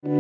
Good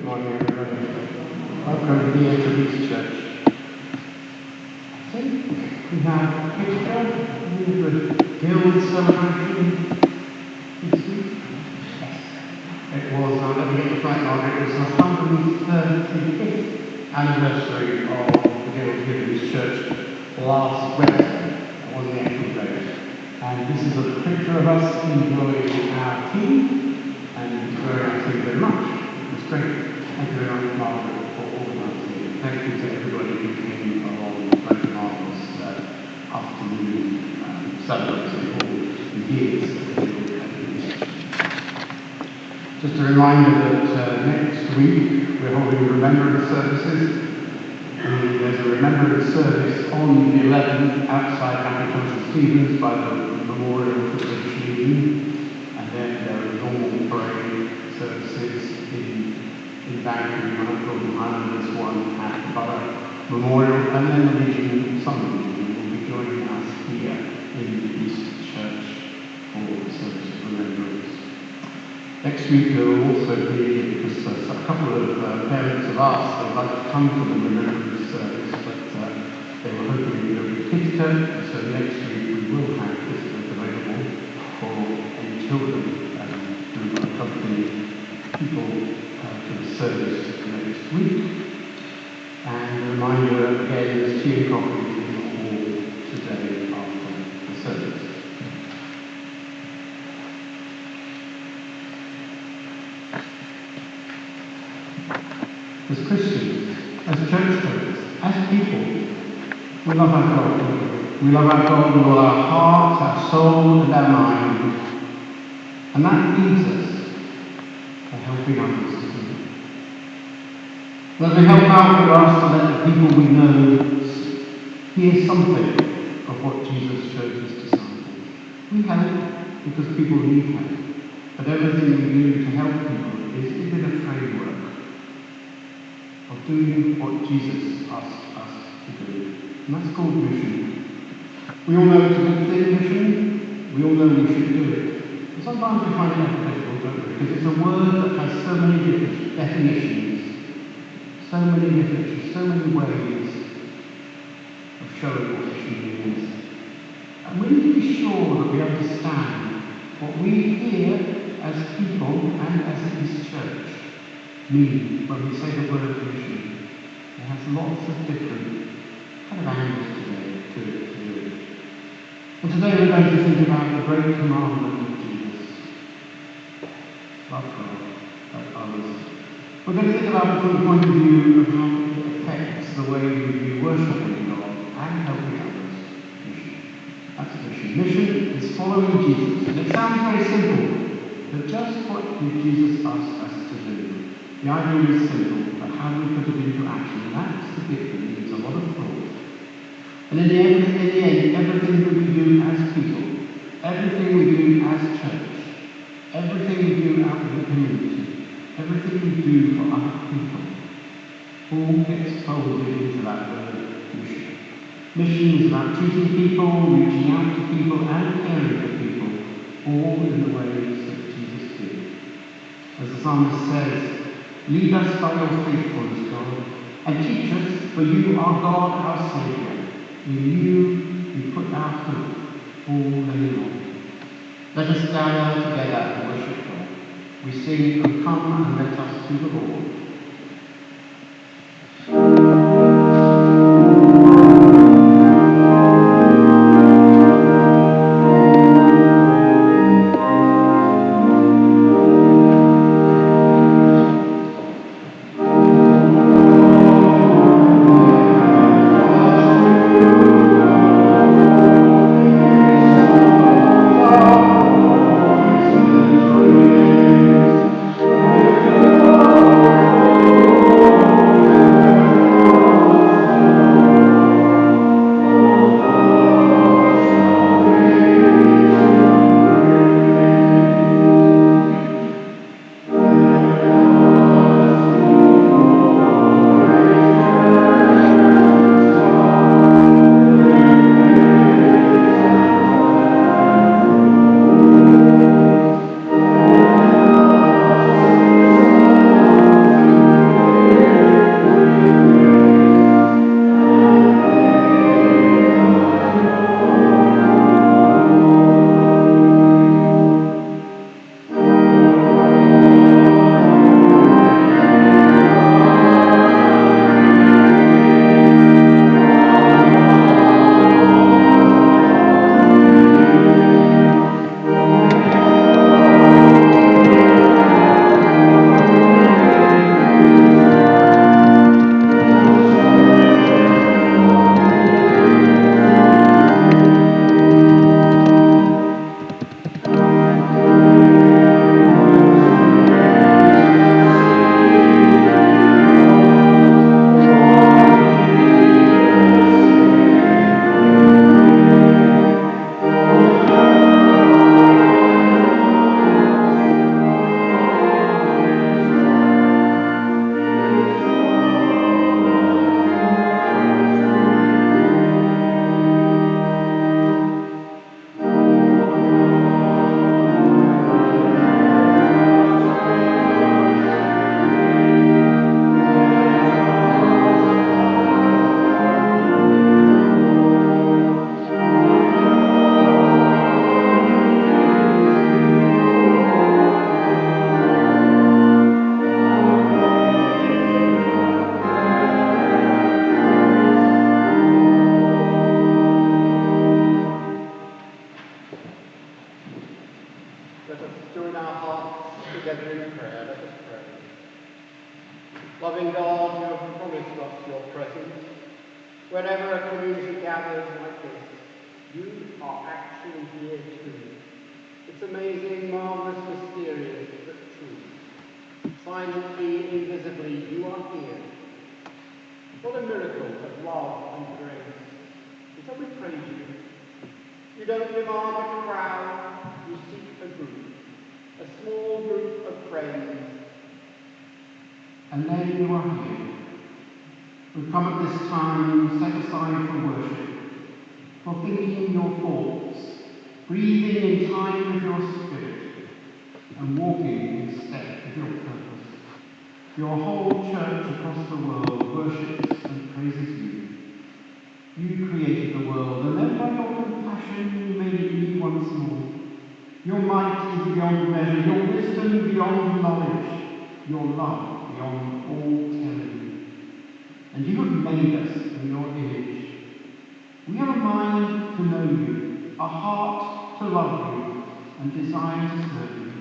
morning, everybody. Welcome here to East Church. I think we have a picture with the Guild celebration this week. Yes. It was, let me get the right on, it was the 135th anniversary of the Guild here at East Church last Wednesday. That wasn't the actual date. And this is a picture of us enjoying our tea and enjoying our tea very much. It's great. Thank you very much, Margaret, for organising it. Thank you to everybody who came along. Very marvellous afternoon celebrating all the years that we had. Just a reminder that next week we're holding remembrance services. There's a remembrance service on the 11th outside Happy St Stephen's by the Memorial for the British Legion, and then there are normal parade services in Vancouver, Golden Highlanders, one at the Borough Memorial, and then the Legion, some Legion, will be joining us here in the East Church for the service of remembrance. Next week there will also be, because a couple of parents have asked they'd like to come to the remembrance service, but they were hoping there would be visitor, so next week we will have visitors available for any children who accompany people to the service next week. And a reminder again, there's tea and coffee in the hall today after the service. As Christians, as churchgoers, as people, we love our God. We love our God with all our heart, our soul, and our mind. And that leads us to helping others to do it. As we help out, we're asked to let the people we know hear something of what Jesus showed his disciples. We help because people need help. But everything we do to help people is within a framework of doing what Jesus asked us to do. And that's called mission. We all know it's a good thing, mission. We all know we should do it. But sometimes we find it difficult, don't we? Because it's a word that has so many different definitions, so many ways of showing what mission means. And we need to be sure that we understand what we here as people and as a East Church mean when we say the word mission. It has lots of different kind of angles to it. And today we're going to think about the great commandment of Jesus. Love God, love others. We're going to think about it from the point of view of how it affects the way we view worshiping God and helping others. Mission. That's a mission. Mission is following Jesus. And it sounds very simple, but just what did Jesus ask us to do? The idea is simple, but how we put it into action, that's the bit that needs a lot of thought. And in the end, everything that we everything we do out in the community, everything we do for other people, all gets folded into that word mission. Mission is about treating people, reaching out to people, and caring for people, all in the ways that Jesus did. As the psalmist says, lead us by your faithfulness, God, and teach us, for you are God, our Saviour. In you we put our hope all day long. Let us gather together and worship God. We sing, "O come and let us to the Lord." Let us join our hearts together in prayer. Let us pray. Loving God, you have promised us your presence. Whenever a community gathers like this, you are actually here too. It's amazing, marvellous, mysterious, but true. Silently, invisibly, you are here. What a miracle of love and grace. And so we praise you. You don't demand a crowd, you seek a group, a small group of friends. And then you are here. We come at this time set aside for worship, for thinking your thoughts, breathing in time with your spirit, and walking in step with your purpose. Your whole church across the world worships and praises you. You created the world, and then by your compassion you made it new once more. Your might is beyond measure, your wisdom beyond knowledge, your love beyond all telling. And you have made us in your image. We have a mind to know you, a heart to love you, and desire to serve you.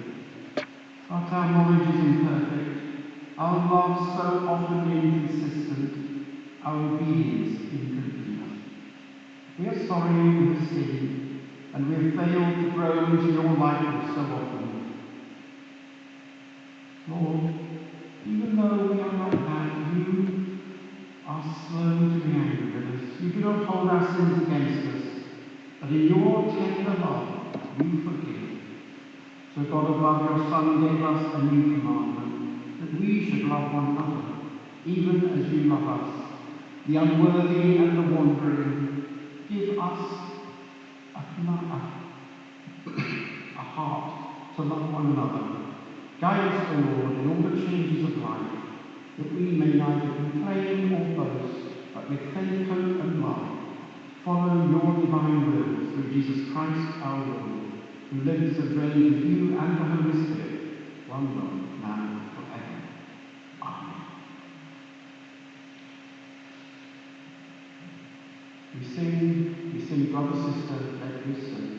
But our knowledge is imperfect, our love so often inconsistent, our obedience incomplete. We are sorry we have sinned, and we have failed to grow into your likeness so often. Lord, even though we are like that, you are slow to be angry with us. You do not hold our sins against us, but in your tender love, you forgive. The God of love, your Son, gave us a new commandment, that we should love one another, even as you love us. The unworthy and the wandering, give us a heart to love one another. Guide us, O Lord, in all the changes of life, that we may neither complain or boast, but with faith, hope, and love, follow your divine will through Jesus Christ our Lord, who lives and reigns with you and the Holy Spirit, one God, now and forever. Amen. We sing, brother, sister, let me serve you.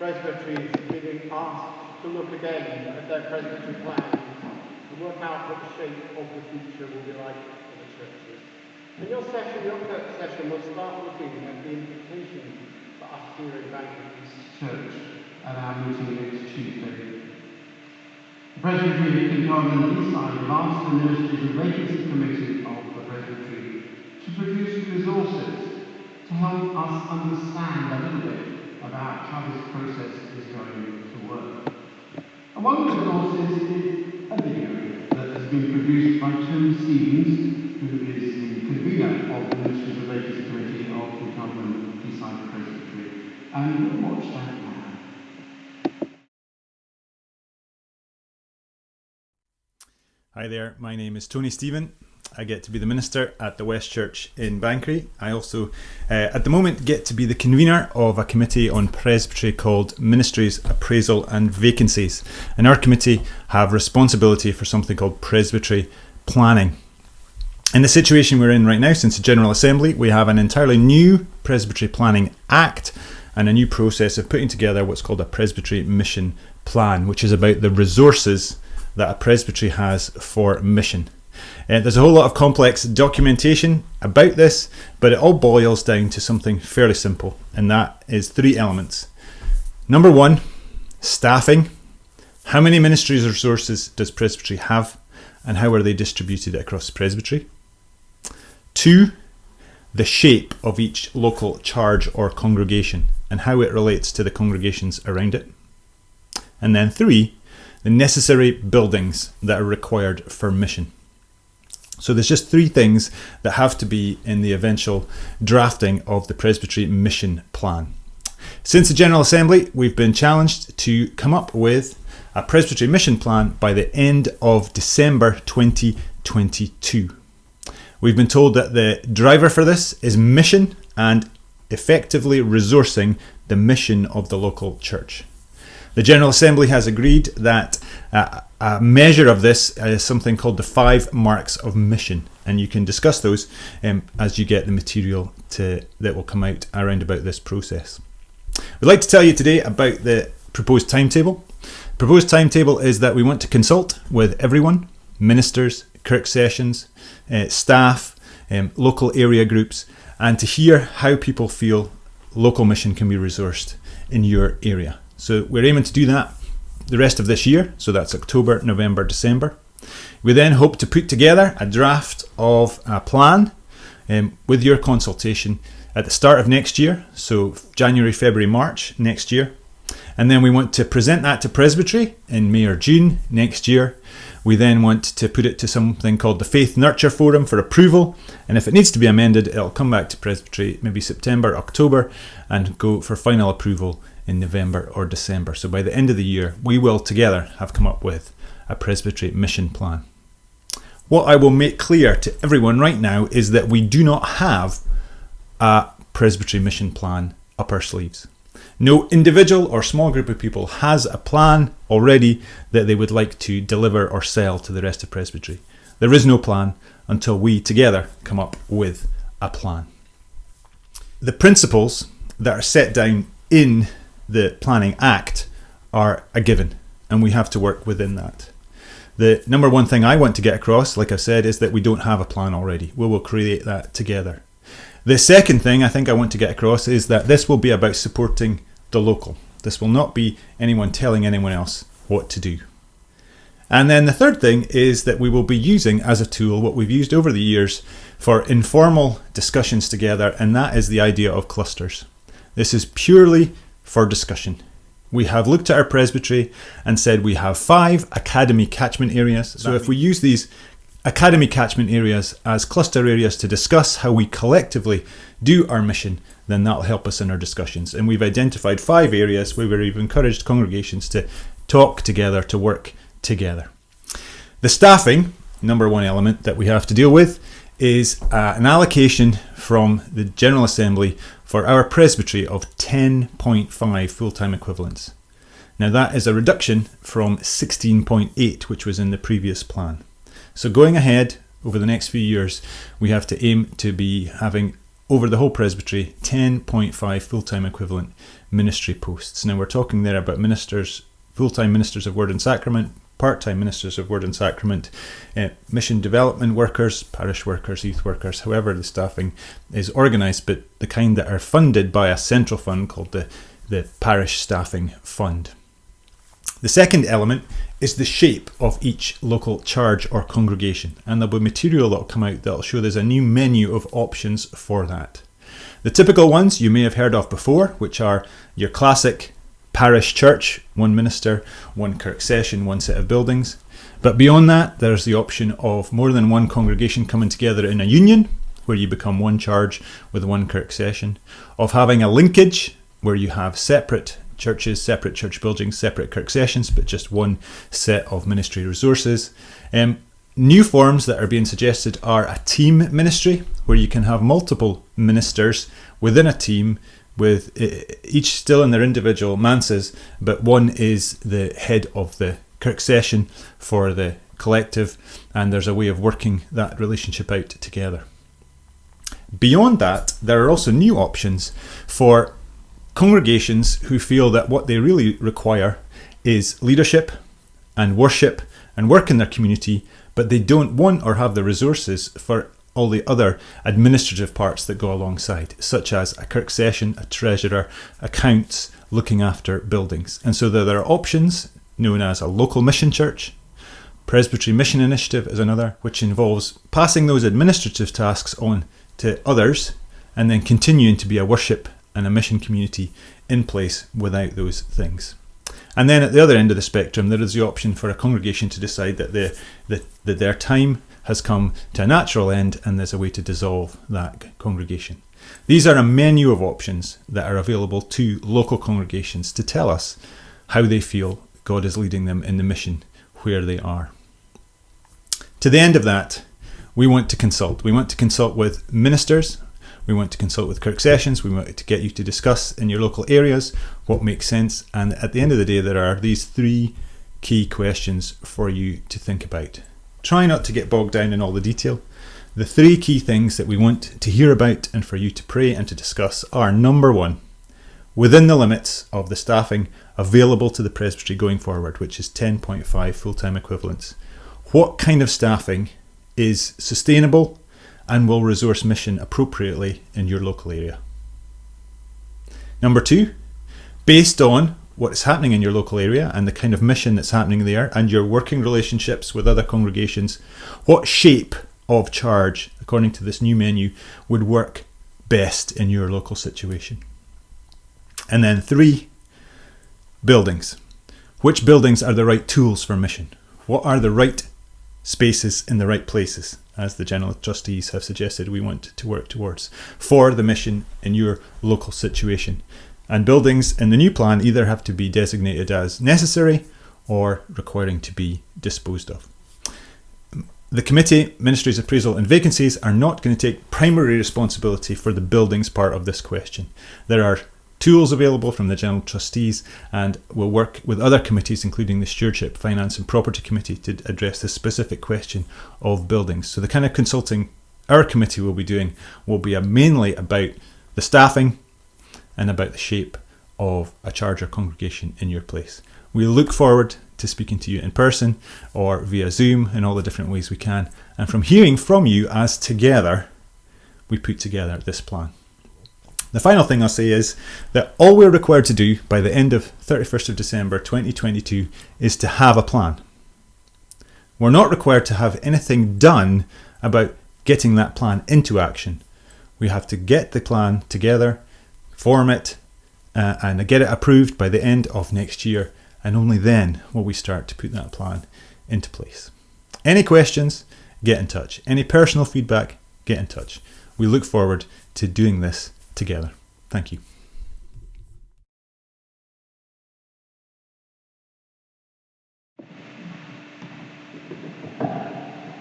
Presbyteries being asked to look again at their presbytery plans and work out what the shape of the future will be like for the churches. And your third session will start looking at the implications for us here in Banbury Church at our meeting next Tuesday. The Presbytery of Kincardine and Deeside have asked the Ministries and Vacancy Committee of the Presbytery to produce resources to help us understand a little bit about how this process is going to work. And one of the resources is a video that has been produced by Tony Stevens, who is the convener of the Ministries and Vacancy Committee of Kincardine and Deeside Presbytery. And we'll watch that now. Hi there, my name is Tony Stephen. I get to be the minister at the West Church in Banbury. I also, at the moment, get to be the convener of a committee on presbytery called Ministries, Appraisal and Vacancies. And our committee have responsibility for something called presbytery planning. In the situation we're in right now, since the General Assembly, we have an entirely new Presbytery Planning Act and a new process of putting together what's called a Presbytery Mission Plan, which is about the resources that a presbytery has for mission. There's a whole lot of complex documentation about this, but it all boils down to something fairly simple, and that is 3 elements. Number 1, staffing. How many ministries resources does Presbytery have, and how are they distributed across the Presbytery? 2, the shape of each local charge or congregation and how it relates to the congregations around it. And then 3, the necessary buildings that are required for mission. So there's just 3 things that have to be in the eventual drafting of the Presbytery mission plan. Since the General Assembly, we've been challenged to come up with a Presbytery mission plan by the end of December 2022. We've been told that the driver for this is mission and effectively resourcing the mission of the local church. The General Assembly has agreed that a measure of this is something called the 5 marks of mission, and you can discuss those as you get the material that will come out around about this process. We'd like to tell you today about the proposed timetable. Proposed timetable is that we want to consult with everyone, ministers, kirk sessions, staff, local area groups, and to hear how people feel local mission can be resourced in your area. So we're aiming to do that the rest of this year, so that's October, November, December. We then hope to put together a draft of a plan with your consultation at the start of next year, so January, February, March next year. And then we want to present that to Presbytery in May or June next year. We then want to put it to something called the Faith Nurture Forum for approval, and if it needs to be amended, it'll come back to Presbytery maybe September, October, and go for final approval in November or December. So by the end of the year, we will together have come up with a Presbytery mission plan. What I will make clear to everyone right now is that we do not have a Presbytery mission plan up our sleeves. No individual or small group of people has a plan already that they would like to deliver or sell to the rest of Presbytery. There is no plan until we together come up with a plan. The principles that are set down in the Planning Act are a given, and we have to work within that. The number 1 thing I want to get across, like I said, is that we don't have a plan already. We will create that together. The second thing I think I want to get across is that this will be about supporting the local. This will not be anyone telling anyone else what to do. And then the third thing is that we will be using as a tool what we've used over the years for informal discussions together, and that is the idea of clusters. This is purely for discussion. We have looked at our presbytery and said we have 5 academy catchment areas. So if we use these academy catchment areas as cluster areas to discuss how we collectively do our mission, then that'll help us in our discussions. And we've identified 5 areas where we've encouraged congregations to talk together, to work together. The staffing, number 1 element that we have to deal with, is an allocation from the General Assembly for our presbytery of 10.5 full-time equivalents. Now that is a reduction from 16.8, which was in the previous plan. So going ahead over the next few years, we have to aim to be having over the whole presbytery 10.5 full-time equivalent ministry posts. Now we're talking there about ministers, full-time ministers of Word and Sacrament, part-time ministers of Word and Sacrament, mission development workers, parish workers, youth workers, however the staffing is organised, but the kind that are funded by a central fund called the Parish Staffing Fund. The second element is the shape of each local charge or congregation, and there'll be material that will come out that will show there's a new menu of options for that. The typical ones you may have heard of before, which are your classic parish church, 1 minister, 1 kirk session, 1 set of buildings. But beyond that, there's the option of more than 1 congregation coming together in a union, where you become 1 charge with 1 kirk session, of having a linkage, where you have separate churches, separate church buildings, separate kirk sessions, but just 1 set of ministry resources. New forms that are being suggested are a team ministry, where you can have multiple ministers within a team, with each still in their individual manses, but one is the head of the kirk session for the collective, and there's a way of working that relationship out together. Beyond that, there are also new options for congregations who feel that what they really require is leadership and worship and work in their community, but they don't want or have the resources for all the other administrative parts that go alongside, such as a kirk session, a treasurer, accounts, looking after buildings. And so there are options known as a local mission church. Presbytery Mission Initiative is another, which involves passing those administrative tasks on to others and then continuing to be a worship and a mission community in place without those things. And then at the other end of the spectrum, there is the option for a congregation to decide that their time has come to a natural end and there's a way to dissolve that congregation. These are a menu of options that are available to local congregations to tell us how they feel God is leading them in the mission where they are. To the end of that, we want to consult. We want to consult with ministers. We want to consult with kirk sessions. We want to get you to discuss in your local areas what makes sense. And at the end of the day, there are these 3 key questions for you to think about. Try not to get bogged down in all the detail. The 3 key things that we want to hear about and for you to pray and to discuss are: number 1, within the limits of the staffing available to the presbytery going forward, which is 10.5 full-time equivalents, what kind of staffing is sustainable and will resource mission appropriately in your local area? Number 2, based on what's happening in your local area and the kind of mission that's happening there and your working relationships with other congregations, what shape of charge, according to this new menu, would work best in your local situation? And then 3, buildings. Which buildings are the right tools for mission? What are the right spaces in the right places, as the General Trustees have suggested we want to work towards for the mission in your local situation? And buildings in the new plan either have to be designated as necessary or requiring to be disposed of. The committee, Ministries, Appraisal and Vacancies, are not going to take primary responsibility for the buildings part of this question. There are tools available from the General Trustees, and we'll work with other committees, including the Stewardship, Finance and Property Committee, to address the specific question of buildings. So the kind of consulting our committee will be doing will be mainly about the staffing and about the shape of a charge or congregation in your place. We look forward to speaking to you in person or via Zoom in all the different ways we can, and from hearing from you as together we put together this plan. The final thing I'll say is that all we're required to do by the end of 31st of December 2022 is to have a plan. We're not required to have anything done about getting that plan into action. We have to get the plan together, form it, and get it approved by the end of next year, and only then will we start to put that plan into place. Any questions? Get in touch. Any personal feedback? Get in touch. We look forward to doing this together. Thank you.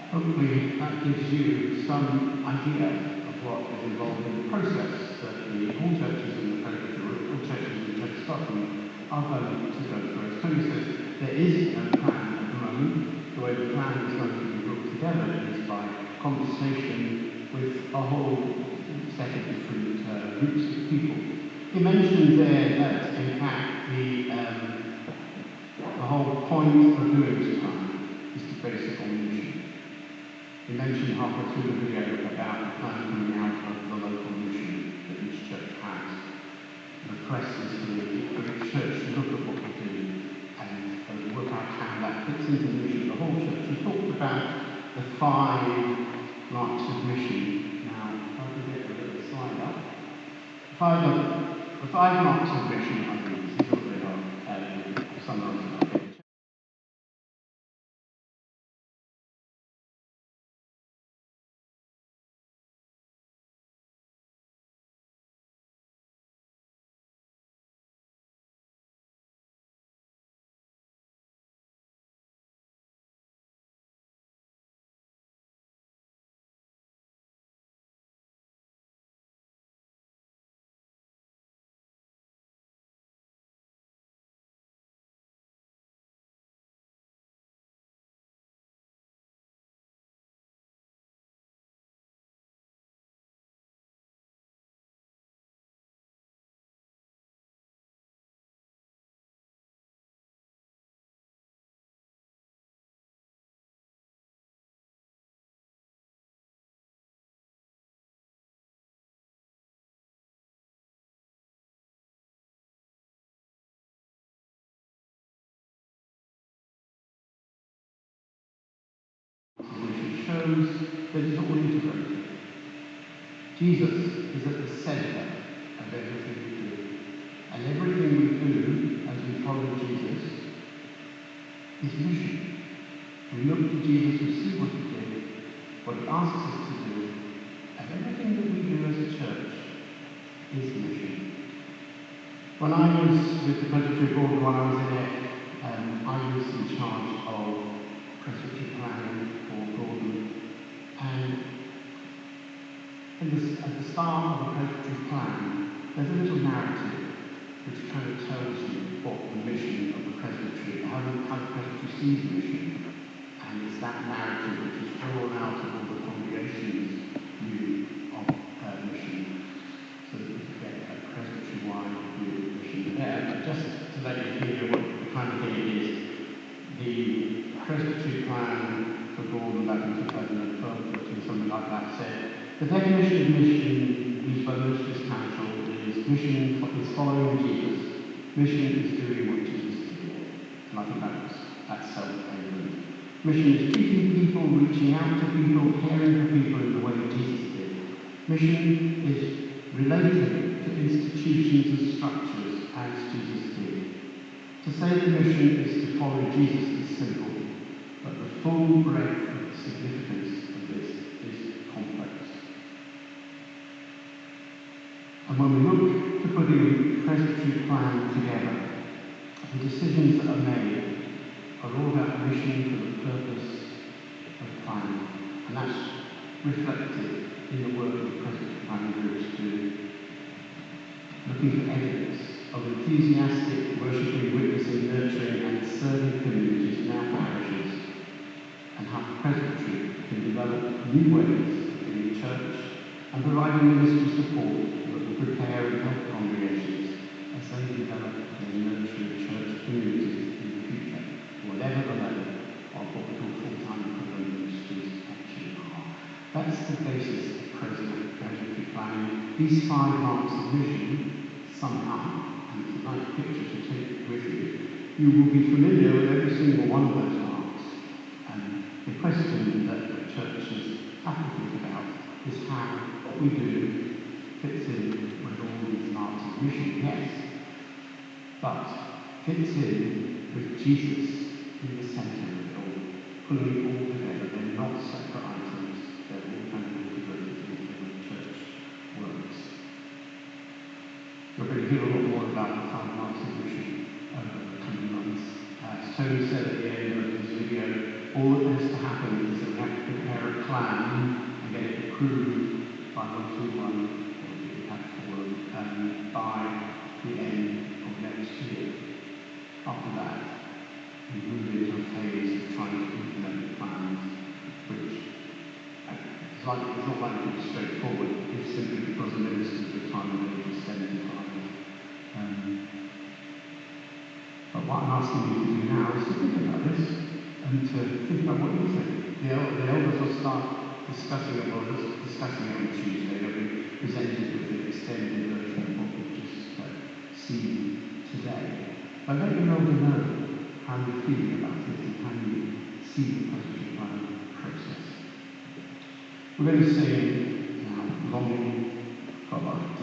Hopefully that gives you some idea of what is involved in the process that all churches in the presbytery, all churches in the church Scotland are going to go through. As Tony says, there is no plan at the moment. The way the plan is going to be brought together is by conversation with a whole set of different groups of people. He mentioned there that in fact the whole point of doing this plan is to base it on mission. He mentioned halfway through the video about the plan coming out of the local mission that each church has. The press is for each church to look at what we're doing and work out how that fits into the mission of the whole church. He talked about the 5 marks of mission. Now, if I can get the little slide up. The 5 marks of mission, I think, this is what they are, summarised. shows that it's all integrated. Jesus is at the centre of everything we do. And everything we do as we follow Jesus is mission. We look to Jesus, we see what he did, what he asks us to do, and everything that we do as a church is mission. When I was with the Presbytery Board, when I was in it, I was in charge of Presbytery planning for Gordon. And at the start of a Presbytery plan, there's a little narrative which kind of tells you what the mission of the Presbytery, how the Presbytery sees the mission. And it's that narrative which is drawn out of all the congregations' view of mission, so that we can get a Presbytery-wide view of mission. But just to let you hear what the kind of thing it is, the Presbytery plan for Gordon back in 2012, 13, something like that, said, the definition of mission used by the Ministers' Council is mission is following Jesus. Mission is doing what Jesus did. And I think that's self-evident. Mission is treating people, reaching out to people, caring for people in the way Jesus did. Mission is relating to institutions and structures as Jesus did. To say the mission is to follow Jesus is simple, but the full breadth of the significance of this is complex. And when we look to putting a Presbytery plan together, the decisions that are made are all about mission for the purpose of planning. And that's reflected in the work of Presbytery planning groups too. Looking for evidence of enthusiastic, worshipping, witnessing, nurturing and serving communities in our parishes, and how the Presbytery can develop new ways of being church and providing ministry support that will prepare and help congregations as they develop their nurturing church communities in the future, whatever the level of what we call full-time equivalent ministries actually are. That's the basis of Presbytery planning. These 5 marks of mission sum up, and it's a nice picture to take with you. You will be familiar with every single one of those marks. And the question that the churches have to think about is how what we do fits in with all these marks of mission, yes, but fits in with Jesus in the centre of it all, pulling it all together. They're not separate items, they're all kind of integrated into the way church works. You're going to hear a lot more about the 5 marks of mission over the coming months. As Tony said at the end of his video, all that has to happen is that we have to prepare a plan and get it approved by 121 or the Impact Forum by the end of next year. After that, we move into a phase of trying to implement the plans, which it's not likely to be straightforward, it's simply because the minister's retirement age is 75. But what I'm asking you to do now is to think about this and to think about what you think. The elders will start discussing it, on Tuesday. They'll be presented with an extended version of what we've just seen today. But let your elder know how you're feeling about it and how you see the Presbytery planning process. We're going to sing now, Longing for Light.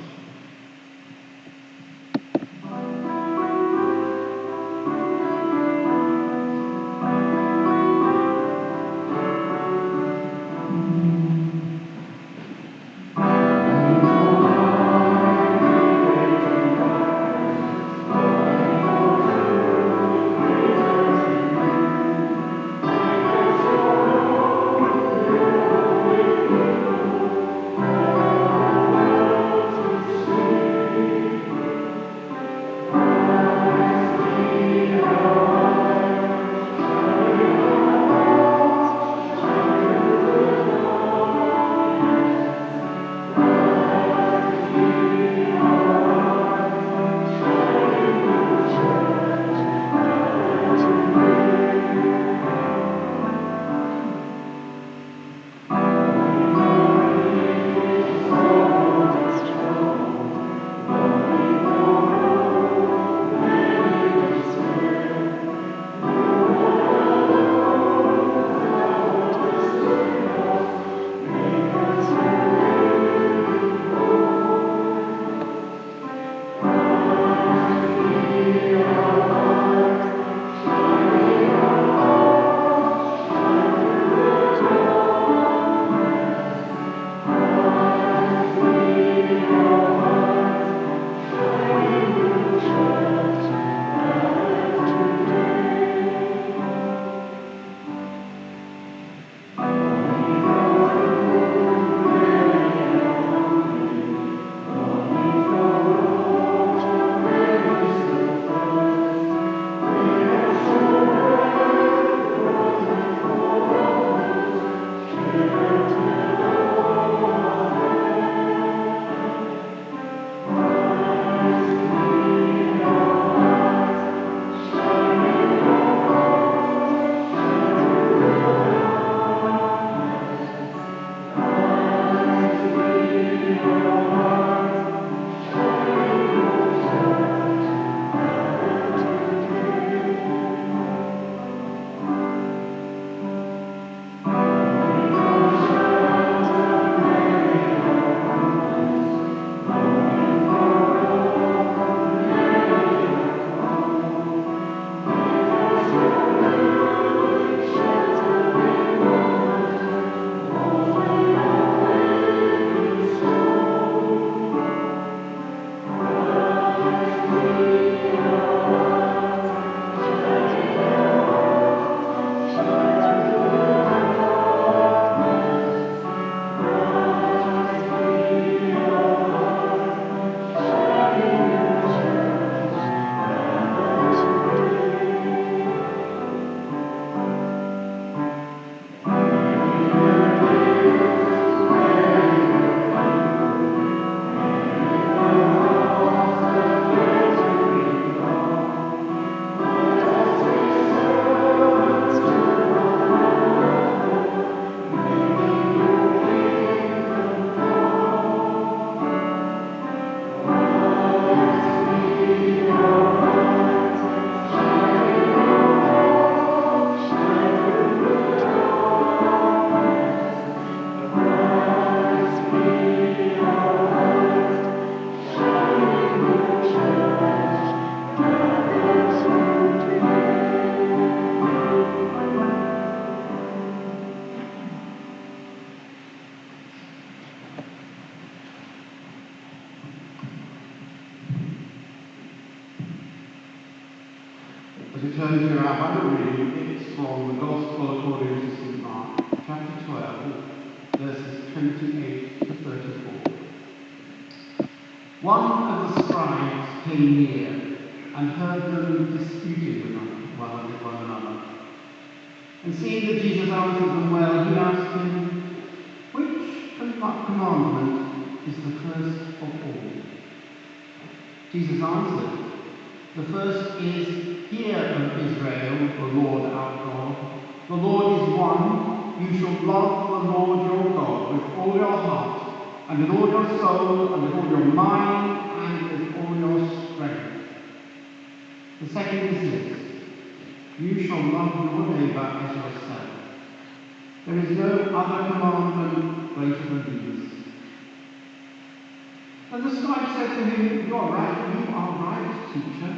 As we turn to our Bible reading, it's from the Gospel according to St. Mark, chapter 12, verses 28 to 34. One of the scribes came near and heard them disputing with one another. And seeing that Jesus answered them well, he asked him, "Which commandment is the first of all?" Jesus answered, "The first is, Hear, O Israel, the Lord our God. The Lord is one. You shall love the Lord your God with all your heart, and with all your soul, and with all your mind, and with all your strength. The second is this, you shall love your neighbour as yourself. There is no other commandment greater than these." And the scribe said to him, You are right, teacher.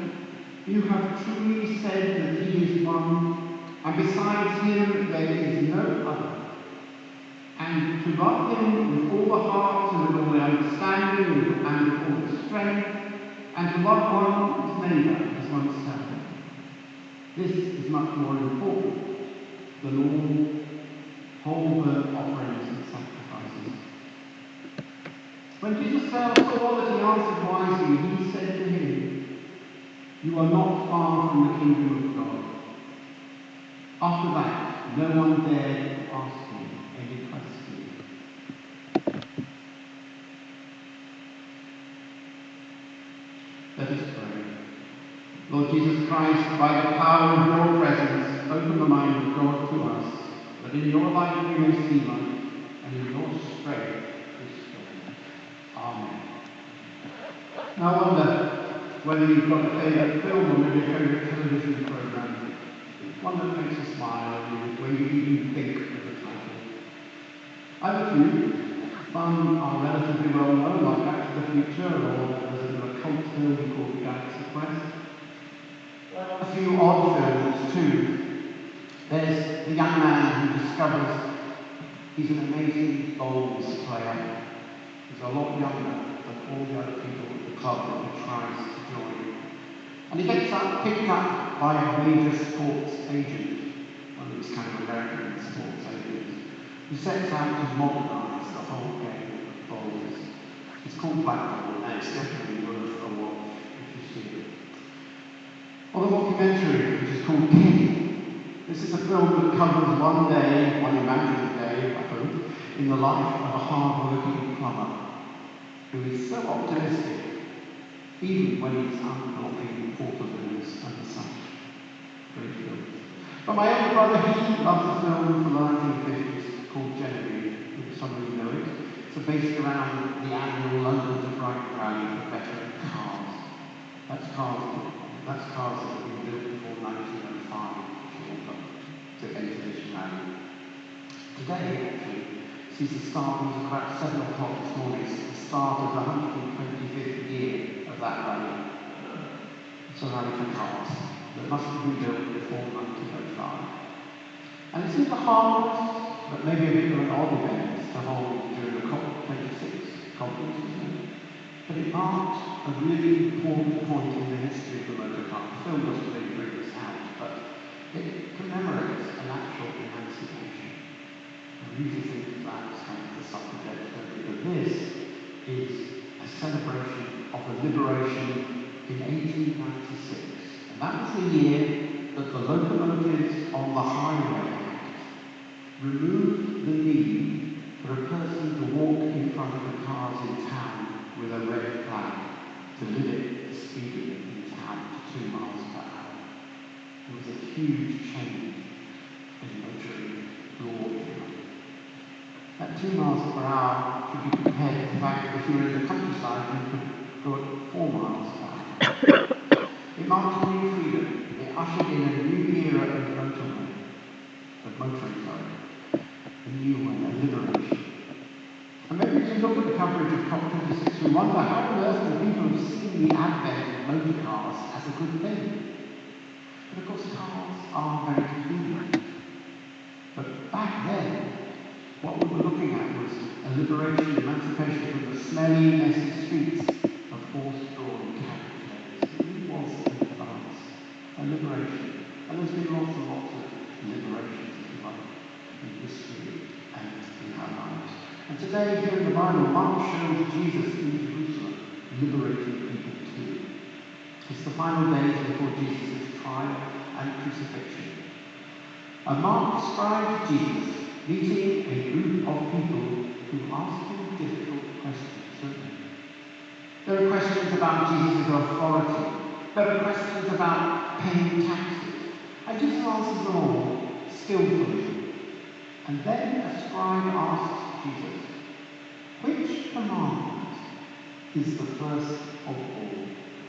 You have truly said that he is one, and besides him there is no other. And to love him with all the heart, and with all the understanding, and with all the strength, and to love one's neighbour as oneself. This is much more important than all whole burnt offerings and sacrifices. When Jesus saw that he answered wisely, he said to him, "You are not far from the kingdom of God." After that, no one dared to ask him any question. Let us pray. Lord Jesus Christ, by the power of your presence, open the mind of God to us, that in your light we may see light, and in your strength restore. Amen. Now I wonder whether you've got a favourite film or maybe a favourite television programme, one that makes you smile when you even think of the title. I have a few. Some are relatively well known, like Back to the Future, or there's a cult film called Galaxy Quest. A few odd films too. There's the young man who discovers he's an amazing bowls player. He's a lot younger than all the other people at the club that he tries to join. And he gets picked up by a major sports agent, one of these kind of American sports agents, who sets out to modernise the whole game of bowls. It's called Blackball, and it's definitely worth a watch if you see it. Or the documentary, which is called King. This is a film that covers one day, one imagined day, I hope, in the life of a hard-working plumber who is so optimistic, even when he's unblocking portaloos and such. Great film. But my older brother, he loves a film from the 1950s called Genevieve. Maybe some of you know it. It's based around the annual London to Brighton rally for veteran cars. That's cars that have been built before 1905, to enter this rally. Today, actually, sees the start was about 7 o'clock this morning. It's the start of the 125th year of that rally. It's a rally for cars that must have been built before 1905. And it seems a harmless, but maybe a bit of an odd event to hold during the COP26 conference, isn't it? But it marked a really important point in the history of the motor car. The film doesn't really bring this out, but it commemorates an actual emancipation. We usually think of that as kind of the suffragette, but this is a celebration of the liberation in 1896. And that was the year that the Locomotives on the Highway Act removed the need for a person to walk in front of the cars in town with a red flag to limit the speed in town to 2 miles per hour. It was a huge change in motoring law. At 2 miles per hour should be compared to the fact that if you were in the countryside, you could go at 4 miles per hour. It marked a new freedom. It ushered in a new era of motoring, a new way, a liberation. And maybe as you look at the coverage of COP26, we wonder how on earth do people have seen the advent of motor cars as a good thing? But of course, cars are very convenient. But back then, what we were looking at was a liberation, emancipation from the smelly, messy streets of horse-drawn carriages. It really was in advance, a liberation. the one shows Jesus in Jerusalem, liberating people too. It's the final days before Jesus' trial and crucifixion. And Mark describes Jesus meeting a group of people who ask him difficult questions, don't they? There are questions about Jesus' authority. There are questions about paying taxes. And Jesus answers them all skillfully. And then a scribe asks Jesus, which commandment is the first of all?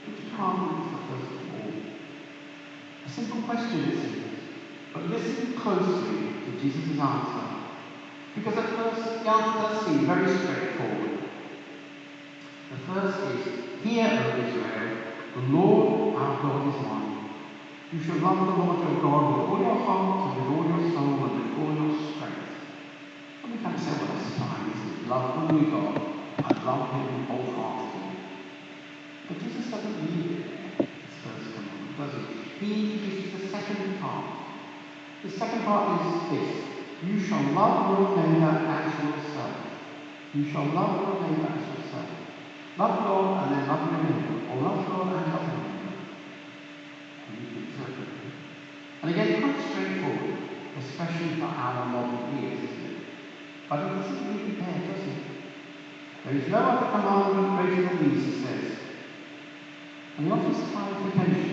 Which commandment is the first of all? A simple question, it seems. But listen closely to Jesus' answer. Because at first the answer does seem very straightforward. The first is, hear, O Israel, the Lord our God is one. You shall love the Lord your God with all your heart and with all your soul and with all your strength. And we can say, well, that's fine, isn't it? Love only God and love him wholeheartedly. But Jesus doesn't leave it there, this first commandment, does he? He gives the second part. The second part is this. You shall love your neighbour as yourself. You shall love your neighbour as yourself. Love God and then love your neighbour, or love God and love your neighbour. And you can interpret it. And again, quite straightforward, especially for our modern ears, isn't it? But it doesn't really there, does it? There is no other commandment greater than these, he says. And he offers clarification,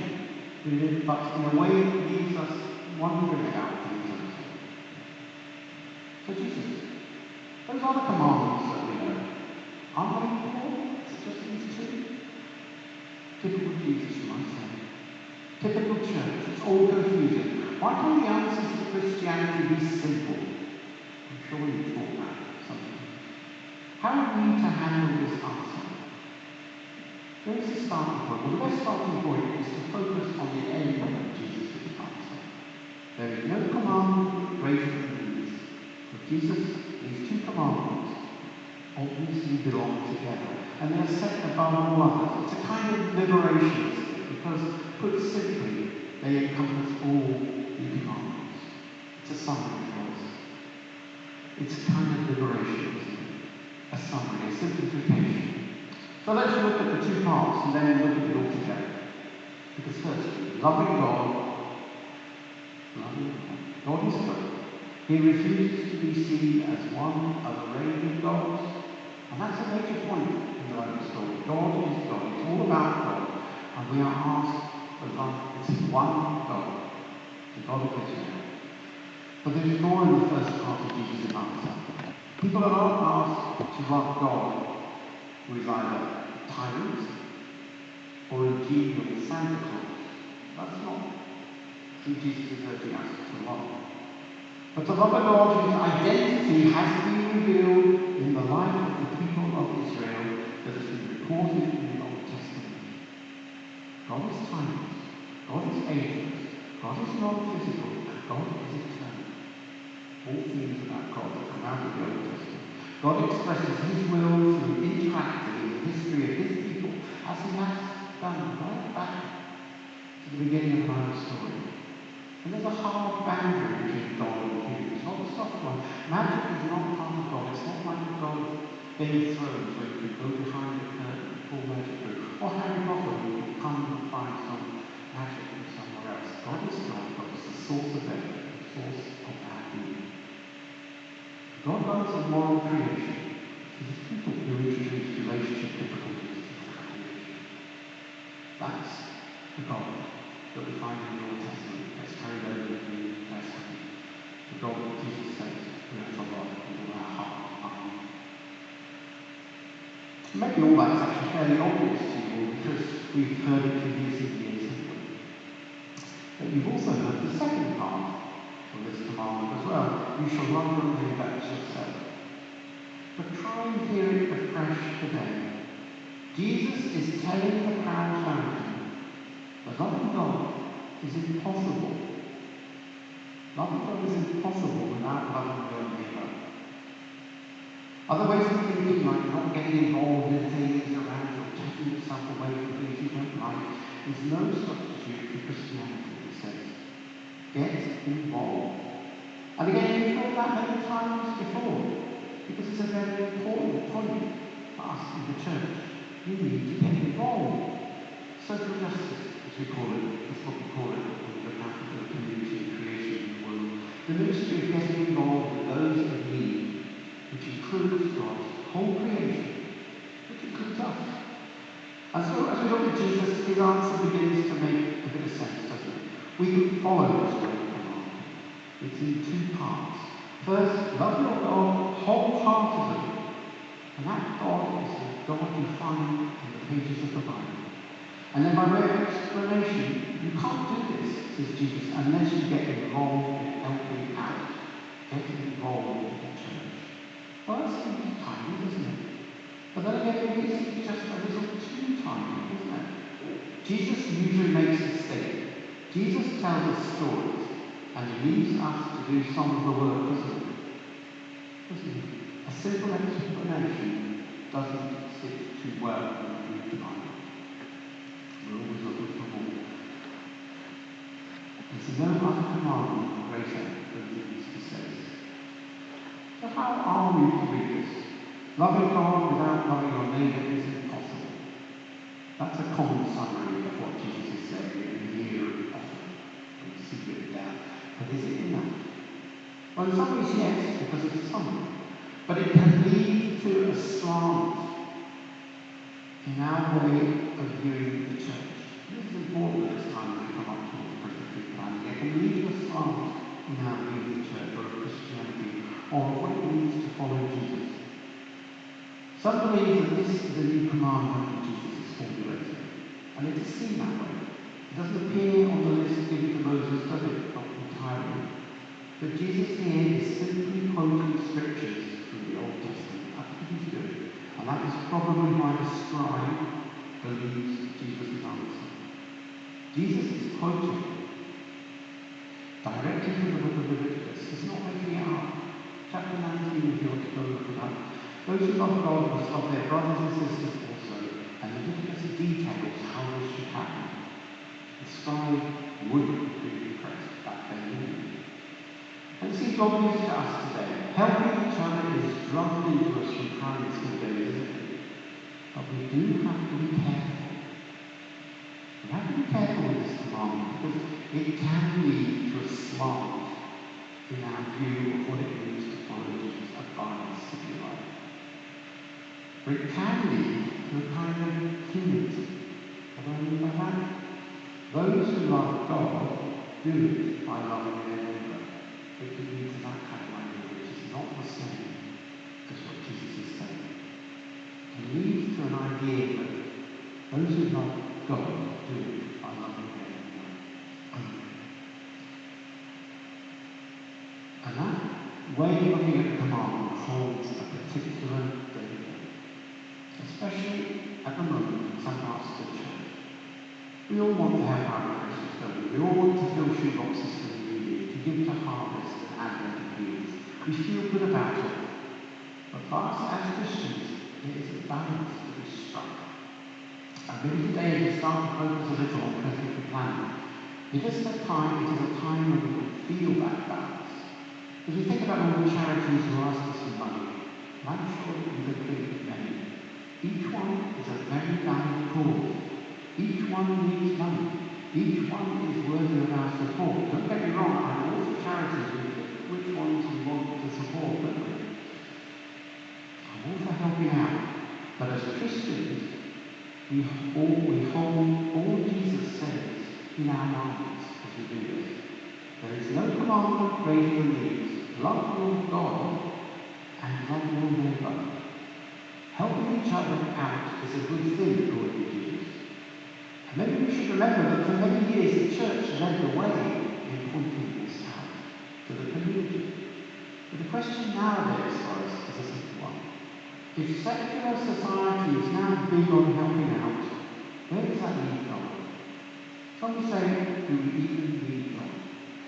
but in a way that leaves us wondering about things. So Jesus, those other commandments that we know, aren't they important? It's just these two. Typical Jesus, you might say. Typical church. It's all confusing. Why can't the answers to Christianity be simple? I'm sure you've thought that sometimes. How are we to handle this answer? Where is the starting point? Well, the best starting point is to focus on the end of Jesus' answer. There is no commandment greater than these. For Jesus, these two commandments obviously belong together, and they are set above all others. It's a kind of liberation, isn't it? Because, put simply, they encompass all the commandments. It's a summary for us. It's a kind of liberation, isn't it? A summary, a simplification. So let's look at the two parts and then look at it all together. Because first, loving God. God is good. He refuses to be seen as one of a range of gods. And that's a major point in the Bible story. God is God. It's all about God. And we are asked to love this one God, the God of Israel. But there's more in the first part of Jesus' answer. People are not asked to love God, who is either tyrant or a genial Santa Claus. That's not who Jesus is urging us to love. But to love a God whose identity has been revealed in the life of the people of Israel that has been recorded in the Old Testament. God is timeless, God is ageless, God is non-physical, and God is eternal. All things about God that come out of the Old Testament. God expresses his will through interacting in the history of his people as he has done right back to the beginning of our story. And there's a hard boundary between God and human. It's not a soft one. Magic is not part of God. It's not like the God of Game of Thrones where you can go behind the curtain and pull magic through. Or Harry Potter where you can come and find some magic from somewhere else. God is God. God is the source of everything, the source of our being. God loves a moral creation. These people who introduce relationship difficulties to that creation. That's the God that we find in the Old Testament. That's carried over into the New Testament. The God that Jesus says we have to love with all our heart, mind. Maybe all that's actually fairly obvious to you all because we've heard it for years and years, haven't we? But you've also heard the second part of this commandment as well. You shall love your neighbour as yourself. But try and hear it afresh today. Jesus is telling the proud Pharisee that loving God is impossible. Loving God is impossible without loving your neighbour. Other ways of thinking, like not getting involved in things around you or taking yourself away from things you don't like, is no substitute for Christianity, he says. Get involved. And again, you've heard that many times before. Because it's a very important point for us in the church. We need to get involved. Social justice, as we call it, is what we call it when we look after the community and creation of the world. The ministry of getting involved with those in need, which includes God's whole creation, which includes us. And so as we look at Jesus, his answer begins to make a bit of sense, doesn't it? We can follow this great command. It's in two parts. First, love your God wholeheartedly. And that God is the God you find in the pages of the Bible. And then by way of explanation, you can't do this, says Jesus, unless you get involved in helping out, getting involved in the church. Well, that seems tiny, doesn't it? But then again, maybe it's just a little too tiny, isn't it? Jesus usually makes a statement. Jesus tells us stories, and he leaves us to do some of the work, doesn't he? Doesn't he? A simple explanation doesn't sit too well with the Bible. We're always looking for more. There's no other commandment greater than these, he says. So how are we to read this? Loving God without loving our neighbour is impossible. That's a common summary of what Jesus is saying in the year of offering. We'll see it down. But is it enough? Well, in some ways, yes, because it's a summary. But it can lead to a slant in our way of viewing the church. This is important at this time when we come up to the Christian planning. It can lead to a slant in our view of the church or of Christianity or of what it means to follow Jesus. Some believe that this is a new commandment that Jesus is formulating, and it is seen that way. It doesn't appear on the list given to Moses, does it? Not entirely. But Jesus here is simply quoting scriptures from the Old Testament. That's what he's doing. And that is probably why the scribe believes Jesus' answer. Jesus is quoting directly from the book of Leviticus. He's not making it up. Chapter 19, if you want to go look it up. Those who love God must love their brothers and sisters also. And Leviticus details how this should happen. The scribe wouldn't be impressed back then. And it seems obvious to us today. Helping each other is drummed into us from primary school days, isn't it? But we do have to be careful. We have to be careful with this commandment because it can lead to a slant in our view of what it means to follow Jesus, a bias, if you like. Or it can lead to a kind of humility. What do I mean by that? Those who love God do it by loving their neighbour. It can lead to that kind of language, which is not the same as what Jesus is saying. It can lead to an idea that those who love God do it by loving their neighbour. And that way of looking at the commandment holds a particular danger, especially at the moment in some parts of the church. We all want to have harvest, don't we? We all want to fill shoe boxes for the new year, to give to harvest and Advent and meals. We feel good about it. But for us as Christians, there is a balance to be struck. And maybe today, as we start to focus a little on presbytery planning, it is a time when we can feel that balance. As we think about all the charities who ask us for money, and I'm sure that you can think of many. Each one is a very valid cause. Each one needs money. Each one is worthy of our support. Don't get me wrong, I'm all for charities, which ones we want to support, don't we? I'm all for helping out. But as Christians, we hold all Jesus says in our minds as we do this. There is no commandment greater than these. Love your God and love your neighbour. Helping each other out is a good thing, according to Jesus. And maybe we should remember that for many years the church led the way in pointing this out to the community. But the question nowadays for us is a simple one. If secular society is now big on helping out, where does that leave God? Some say, do we even need God?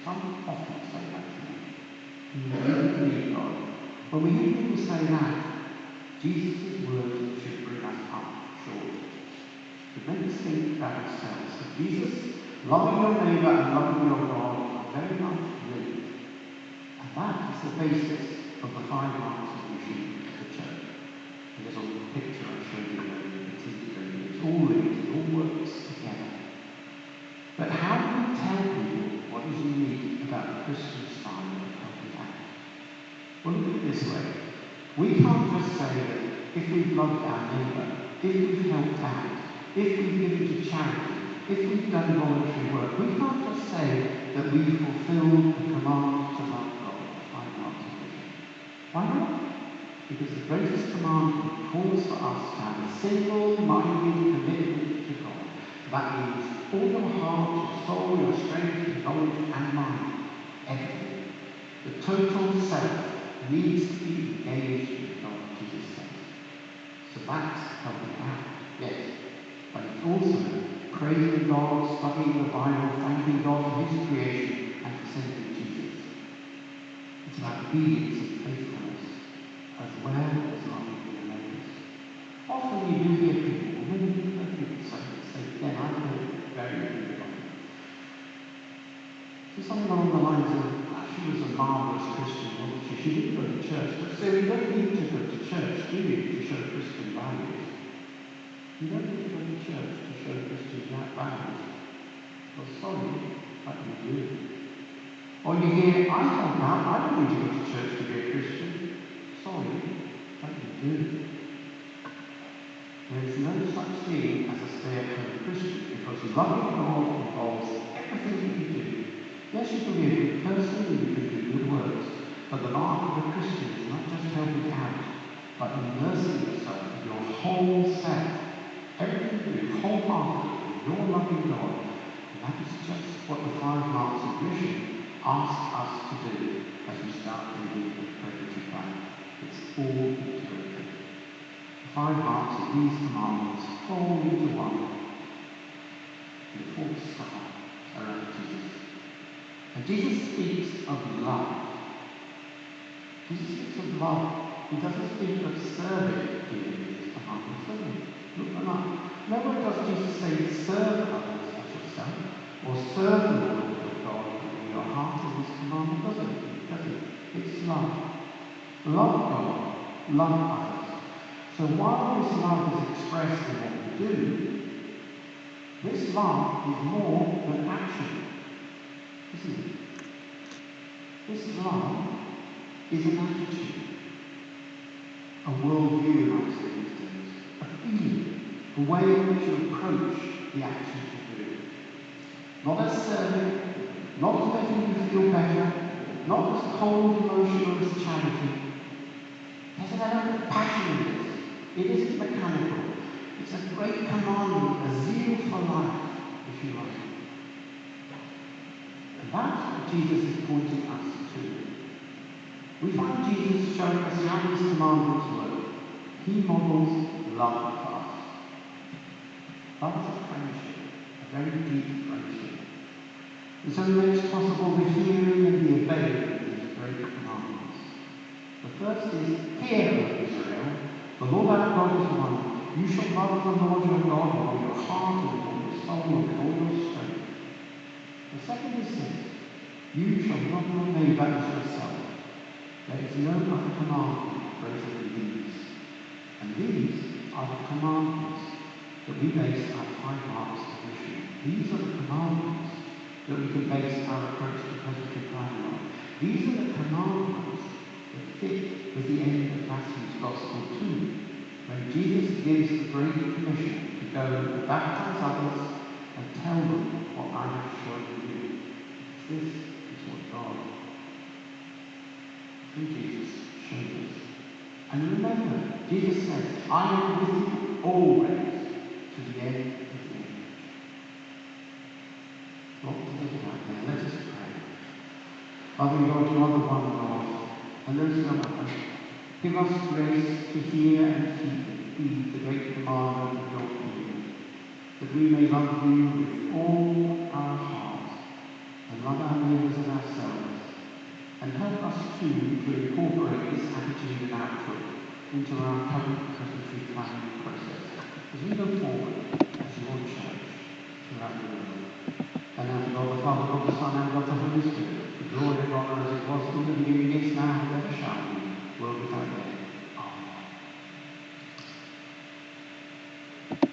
Some often say that to me. Do we even need God? When we hear people say that, Jesus' words should bring us up short. It makes us think about ourselves. So Jesus, loving your neighbour and loving your God are very much linked. And that is the basis of the 5 marks of mission of the church. And there's a picture I showed you earlier. It's all linked, it all works together. But how do we tell people what is unique about the Christian style of helping out? Well, look at it this way. We can't just say that if we've loved our neighbour, if we've helped out, if we've given to charity, if we've done voluntary work, we can't just say that we fulfilled the command to love God, 5 marks of mission. Why not? Because the greatest commandment calls for us to have a single-minded commitment to God. That means all your heart, your soul, your strength, your knowledge and mind, everything. The total self needs to be engaged with God, Jesus says. So that's helping out, yes. But it's also praising God, studying the Bible, thanking God for His creation and for sending Jesus. It's about obedience and faithfulness, as well as loving your neighbours. Often you do hear people, many people say, again, I've heard it very regularly. So something along the lines of, she was a marvellous Christian, wasn't she? She didn't go to church. But so you don't need to go to church, do you, to show Christian values? You don't need to go to church to show Christian values. Well, sorry, but you do. Or you hear, I help out, I don't need to go to church to be a Christian. Sorry, but you do. There is no such thing as a stay-at-home Christian, because loving God involves everything that you do. Yes, you can be a good person and you can do good works, but the mark of a Christian is not just helping out, but immersing yourself with your whole self. Everything you do, wholeheartedly, you're loving God. And that is just what the 5 marks of mission ask us to do as we start reading the preparatory plan. It's all integrated. The 5 marks of these commandments fall into one. And the 4th star around Jesus. And Jesus speaks of love. Jesus speaks of love. He doesn't speak of serving here in his commandments, does he? Look them up. Nowhere does Jesus say serve others as yourself, or serve the Lord your God with your heart in his commandment, does it? It's love. Love God, love others. So while this love is expressed in what we do, this love is more than action. Isn't it? This love is an attitude, a worldview, I would say these days, a feeling, a way in which you approach the actions you do. Not as serving, not as making you feel better, not as cold emotion or as charity. There's an element of passion in this. It isn't mechanical. It's a great commandment, a zeal for life, if you like. And that's what Jesus is pointing us to. We find Jesus showing us how these commandments work. He models love for us. Love is a friendship, a very deep friendship. And so it makes possible the hearing and the obeying of these great commandments. The first is, hear, O Israel, the Lord our God is one. You shall love the Lord your God with all your heart and with all your soul and with all your strength. The second is this, you shall love your neighbour as yourself. There is no other commandment greater than these. And these are the commandments that we base our 5 marks of mission. These are the commandments that we can base our approach to presbytery planning on. These are the commandments that fit with the end of Matthew's Gospel too, when Jesus gives the great commission to go and baptize others and tell them what I have shown you. This is what God, through Jesus, showed us. And remember, Jesus said, I am with you always to the end of the age. What to think about there? Let us pray. Father God, you are the one God, and there is no other. Give us grace to hear and heed the great commandment of your kingdom, that we may love you with all our hearts, and love our neighbours as ourselves, and help us too to incorporate this attitude and outlook into our current presbytery planning process as we go forward as your church throughout the world. And now to God the Father, God the Son, and God the Holy Spirit, the glory and honour as it was in the beginning, is now, and ever shall be, world without end. Amen.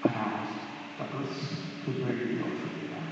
I ask Douglas to bring the offering down.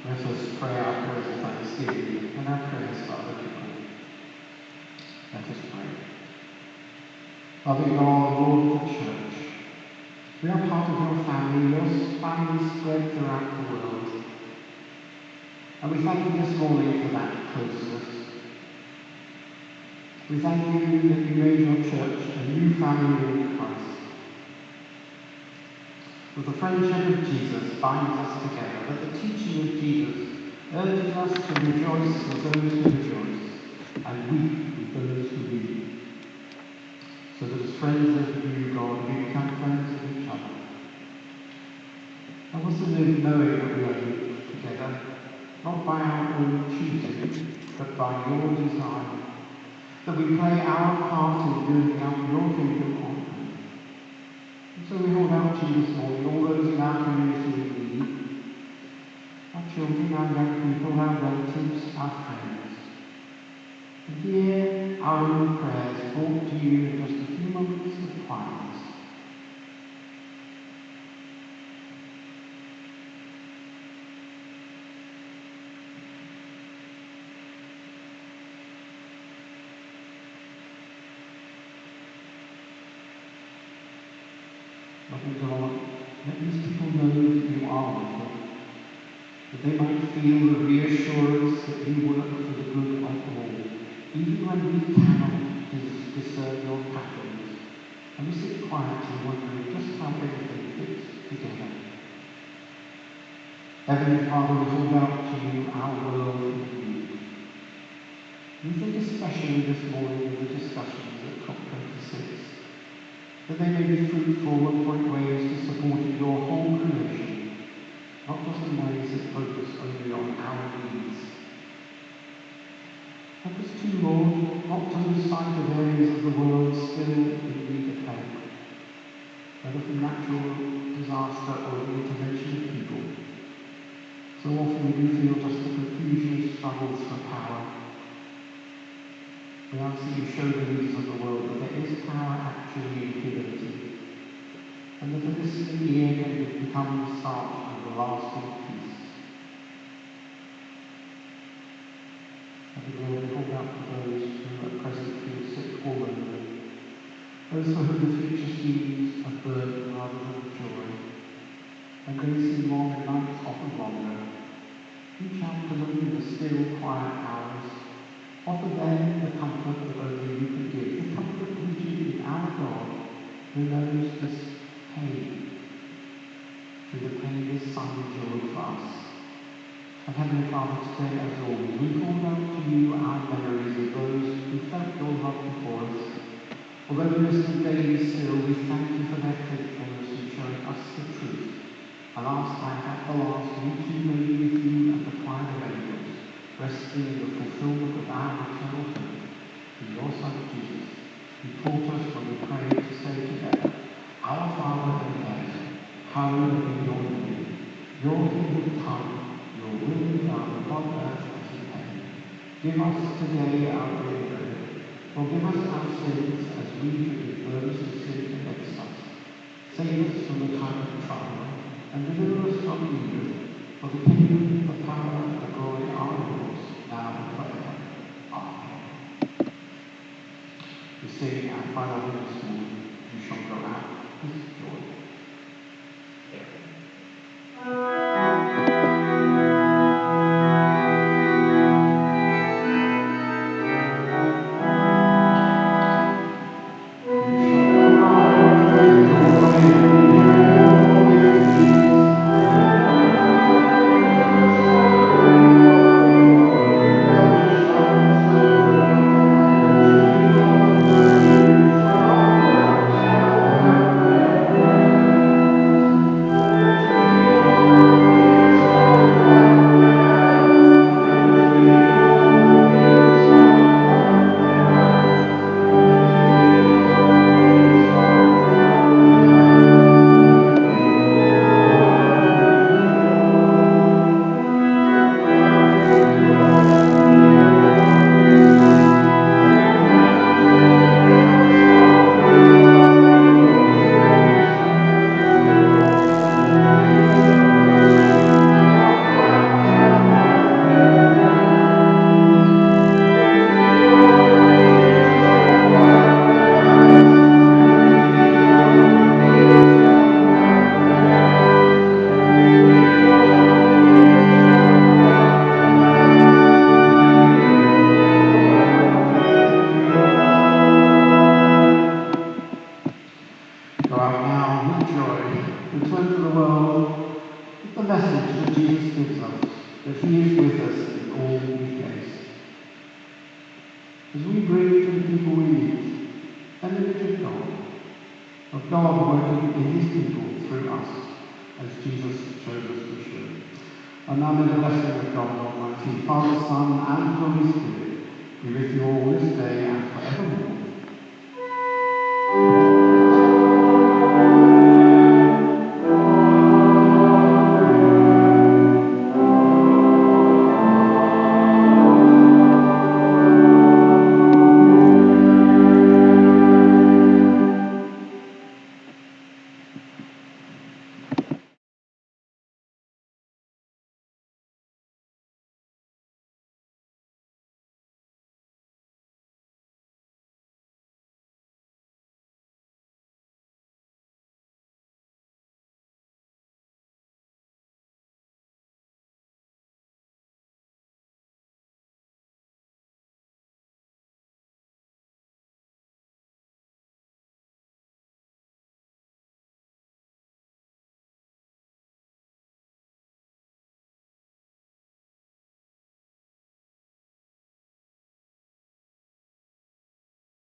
Let us pray our prayers of thanksgiving and our prayers for other people. Let us pray. Loving God, Lord of the Church, we are part of your family, your family spread throughout the world. And we thank you this morning for that closeness. We thank you that you made your church a new family in Christ. That the friendship of Jesus binds us together, that the teaching of Jesus urges us to rejoice with those who rejoice and weep with those who weep. So that as friends of you, God, we become friends of each other. Help us to live knowing that we are linked together, not by our own choosing, but by your design. That we play our part in building up your kingdom on earth. And so we hold out to you this morning, all those in our community in need, our children, our young people, our relatives, our friends. And hear our own prayers brought to you in just a few moments of quietness. Loving God, let these people know that you are with them, that they might feel the reassurance that you work for the good of all, even when we cannot discern your patterns, and we sit quietly wondering just how everything fits together. Heavenly Father, we hold out to you our world in need. We think especially this morning of the discussions at COP26, that they may be fruitful and point ways to supporting your whole creation, not just in ways that focus only on our needs. Help us too, Lord, not to lose sight of areas of the world still in need of help, whether from natural disaster or the intervention of people. So often we do feel just the confusion of struggles for power. We ask that you show the leaders of the world that there is power actually in humility, and that the listening ear can become the start of a lasting peace. And Lord, we hold out for those who at present feel sick or lonely, Those for whom the future seems a burden rather than a joy, and they see long nights often longer, reach out to them in the still, quiet hours. Offer them the comfort that only you can give, the comfort rooted in our God, who knows this pain, through the pain his Son endured for us. And Heavenly Father, today as always, we call out to you our memories of those who felt your love before us. Although we listen daily still, we thank you for their faithfulness in showing us the truth, and ask that at the last we too may be with you at the choir of angels, resting in the fulfillment of our eternal hope through your Son Jesus, who taught us when we pray to say together, Our Father in heaven, hallowed be your name. Your kingdom come, your will be done on earth as in heaven. Give us today our daily bread. Forgive us our sins as we forgive those who sin against us. Save us from the time of trial, and deliver us from evil. For the kingdom, the power, and the glory are yours, now and forever. Amen. We sing our final hymn this morning, You Shall Go Out with Joy. And now may the blessing of God Almighty, Father, Son, and Holy Spirit be with you all this day and forevermore.